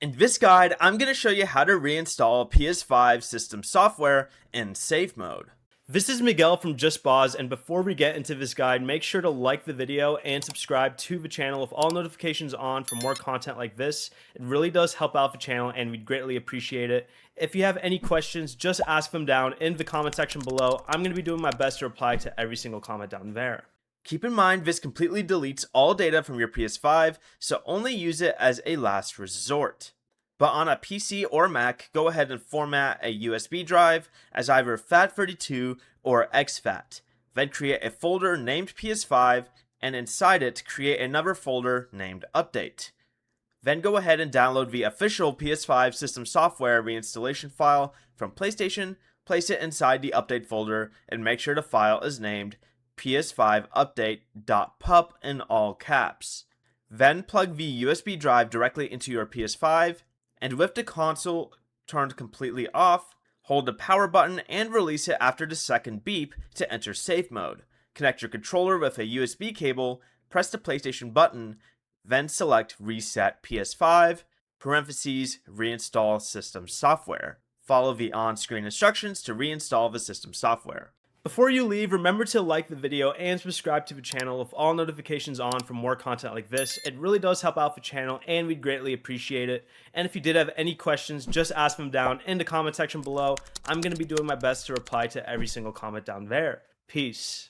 In this guide, I'm going to show you how to reinstall PS5 system software in safe mode. This is Miguel from Just Pause, and before we get into this guide, make sure to like the video and subscribe to the channel with all notifications on for more content like this. It really does help out the channel and we'd greatly appreciate it. If you have any questions, just ask them down in the comment section below. I'm going to be doing my best to reply to every single comment down there. Keep in mind, this completely deletes all data from your PS5, so only use it as a last resort. But on a PC or Mac, go ahead and format a USB drive as either FAT32 or exFAT. Then create a folder named PS5, and inside it, create another folder named Update. Then go ahead and download the official PS5 system software reinstallation file from PlayStation, place it inside the Update folder, and make sure the file is named ps5update.pup in all caps. Then plug the USB drive directly into your PS5, and with the console turned completely off, hold the power button and release it after the second beep to enter safe mode. Connect your controller with a USB cable, press the PlayStation button, then select Reset PS5, reinstall system software. Follow the on-screen instructions to reinstall the system software. Before you leave, remember to like the video and subscribe to the channel with all notifications on for more content like this. It really does help out the channel and we'd greatly appreciate it. And if you did have any questions, just ask them down in the comment section below. I'm going to be doing my best to reply to every single comment down there. Peace.